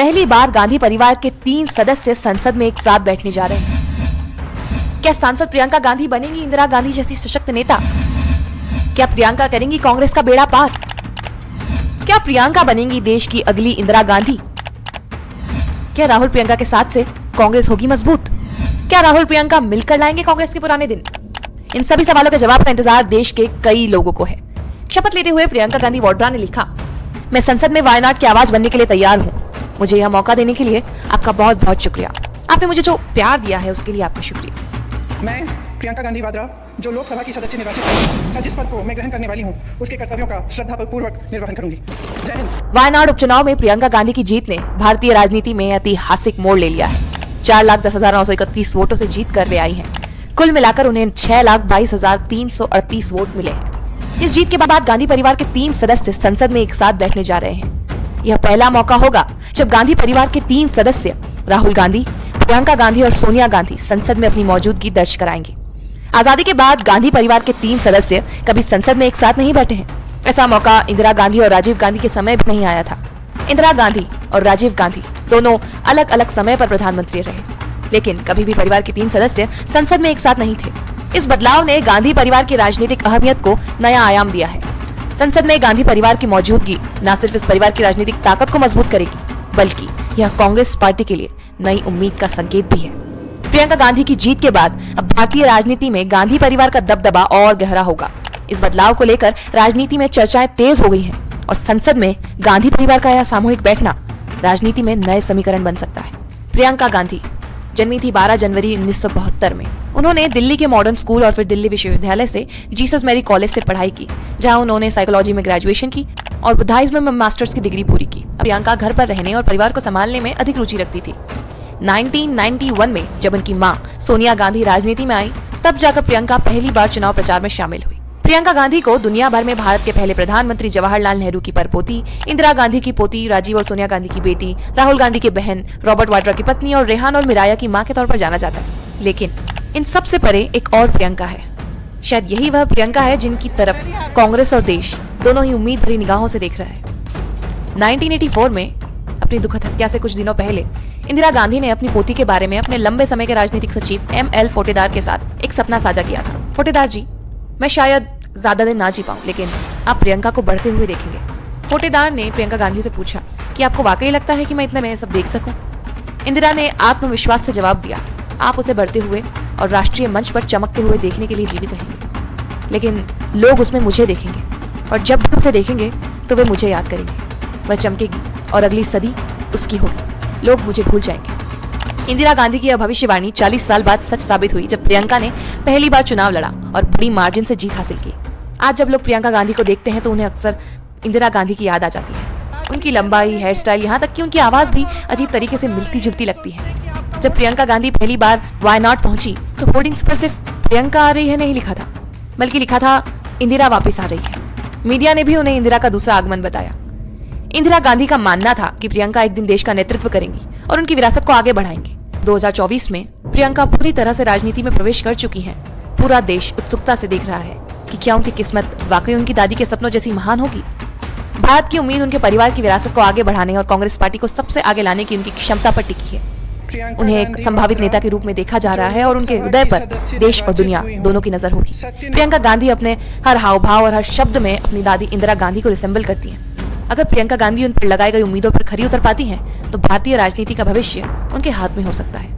पहली बार गांधी परिवार के 3 सदस्य संसद में एक साथ बैठने जा रहे हैं। क्या सांसद प्रियंका गांधी बनेंगी इंदिरा गांधी जैसी सशक्त नेता? क्या प्रियंका करेंगी कांग्रेस का बेड़ा पार? क्या प्रियंका बनेंगी देश की अगली इंदिरा गांधी? क्या राहुल प्रियंका के साथ से कांग्रेस होगी मजबूत? क्या राहुल प्रियंका मिलकर लाएंगे कांग्रेस के पुराने दिन? इन सभी सवालों के जवाब का इंतजार देश के कई लोगों को है। शपथ लेते हुए प्रियंका गांधी वाड्रा ने लिखा, मैं संसद में वायनाड की आवाज बनने के लिए तैयार हूँ। मुझे यह मौका देने के लिए आपका बहुत बहुत शुक्रिया। आपने मुझे जो प्यार दिया है उसके लिए आपका शुक्रिया। मैं प्रियंका गांधी वाड्रा जो लोकसभा की सदस्य निर्वाचित है, जिस पद को मैं ग्रहण करने वाली हूँ, उसके कर्तव्यों का श्रद्धापूर्वक निर्वहन करूंगी। जय हिंद। वायनाड उपचुनाव में प्रियंका गांधी की जीत ने भारतीय राजनीति में ऐतिहासिक मोड़ ले लिया है। 4,10,931 वोटों से जीत कर वे आई हैं। कुल मिलाकर उन्हें 6,22,338 वोट मिले हैं। इस जीत के बाद गांधी परिवार के 3 सदस्य संसद में एक साथ बैठने जा रहे हैं। यह पहला मौका होगा जब गांधी परिवार के 3 सदस्य राहुल गांधी, प्रियंका गांधी और सोनिया गांधी संसद में अपनी मौजूदगी दर्ज कराएंगे। आजादी के बाद गांधी परिवार के 3 सदस्य कभी संसद में एक साथ नहीं बैठे हैं। ऐसा मौका इंदिरा गांधी और राजीव गांधी के समय भी नहीं आया था। इंदिरा गांधी और राजीव गांधी दोनों अलग अलग समय पर प्रधानमंत्री रहे, लेकिन कभी भी परिवार के 3 सदस्य संसद में एक साथ नहीं थे। इस बदलाव ने गांधी परिवार की राजनीतिक अहमियत को नया आयाम दिया है। संसद में गांधी परिवार की मौजूदगी न सिर्फ इस परिवार की राजनीतिक ताकत को मजबूत करेगी, बल्कि यह कांग्रेस पार्टी के लिए नई उम्मीद का संकेत भी है। प्रियंका गांधी की जीत के बाद अब भारतीय राजनीति में गांधी परिवार का दबदबा और गहरा होगा। इस बदलाव को लेकर राजनीति में चर्चाएं तेज हो गई हैं और संसद में गांधी परिवार का यह सामूहिक बैठना राजनीति में नए समीकरण बन सकता है। प्रियंका गांधी जन्मी थी 12 जनवरी 1972 में। उन्होंने दिल्ली के मॉडर्न स्कूल और फिर दिल्ली विश्वविद्यालय से जीसस मैरी कॉलेज से पढ़ाई की, जहां उन्होंने साइकोलॉजी में ग्रेजुएशन की और बुद्धाइज्म में मास्टर्स की डिग्री पूरी की। प्रियंका घर पर रहने और परिवार को संभालने में अधिक रुचि रखती थी। 1991 में जब उनकी मां सोनिया गांधी राजनीति में आई, तब जाकर प्रियंका पहली बार चुनाव प्रचार में शामिल हुई। प्रियंका गांधी को दुनिया भर में भारत के पहले प्रधानमंत्री जवाहरलाल नेहरू की परपोती, इंदिरा गांधी की पोती, राजीव और सोनिया गांधी की बेटी, राहुल गांधी की बहन, रॉबर्ट वाड्रा की पत्नी और रेहान और मिराया की मां के तौर पर जाना जाता है। लेकिन इन सबसे परे एक और प्रियंका है। शायद यही वह प्रियंका है जिनकी तरफ कांग्रेस और देश दोनों ही उम्मीद भरी निगाहों से देख रहा है। 1984 में अपनी दुखद हत्या से कुछ दिनों पहले इंदिरा गांधी ने अपनी पोती के बारे में अपने लंबे समय के राजनीतिक सचिव ML फोटेदार के साथ एक सपना साझा किया था। फोटेदार जी, मैं शायद ज्यादा दिन ना जी पाऊं, लेकिन आप प्रियंका को बढ़ते हुए देखेंगे। फोटेदार ने प्रियंका गांधी से पूछा कि आपको वाकई लगता है कि मैं इतने में सब देख सकूं? इंदिरा ने आत्मविश्वास से जवाब दिया, आप उसे बढ़ते हुए और राष्ट्रीय मंच पर चमकते हुए देखने के लिए जीवित रहेंगे, लेकिन लोग उसमें मुझे देखेंगे और जब भी उसे देखेंगे तो वे मुझे याद करेंगे। वह चमकेगी और अगली सदी उसकी होगी। लोग मुझे भूल जाएंगे। इंदिरा गांधी की यह भविष्यवाणी 40 साल बाद सच साबित हुई, जब प्रियंका ने पहली बार चुनाव लड़ा और बड़ी मार्जिन से जीत हासिल की। आज जब लोग प्रियंका गांधी को देखते हैं तो उन्हें अक्सर इंदिरा गांधी की याद आ जाती है। उनकी लंबाई, हेयर स्टाइल, यहाँ तक कि उनकी आवाज भी अजीब तरीके से मिलती जुलती लगती है। जब प्रियंका गांधी पहली बार वायनाड पहुंची तो होर्डिंग्स पर सिर्फ प्रियंका आ रही है नहीं लिखा था, बल्कि लिखा था इंदिरा वापिस आ रही है। मीडिया ने भी उन्हें इंदिरा का दूसरा आगमन बताया। इंदिरा गांधी का मानना था कि प्रियंका एक दिन देश का नेतृत्व करेंगी और उनकी विरासत को आगे बढ़ाएंगी। 2024 में प्रियंका पूरी तरह से राजनीति में प्रवेश कर चुकी हैं। पूरा देश उत्सुकता से देख रहा है कि क्या उनकी किस्मत वाकई उनकी दादी के सपनों जैसी महान होगी। भारत की उम्मीद उनके परिवार की विरासत को आगे बढ़ाने और कांग्रेस पार्टी को सबसे आगे लाने की उनकी क्षमता पर टिकी है। उन्हें एक संभावित नेता के रूप में देखा जा रहा है और उनके हृदय पर देश और दुनिया दोनों की नजर होगी। प्रियंका गांधी अपने हर हाव भाव और हर शब्द में अपनी दादी इंदिरा गांधी को रिसेंबल करती हैं। अगर प्रियंका गांधी उन पर लगाई गई उम्मीदों पर खरी उतर पाती हैं, तो भारतीय राजनीति का भविष्य उनके हाथ में हो सकता है।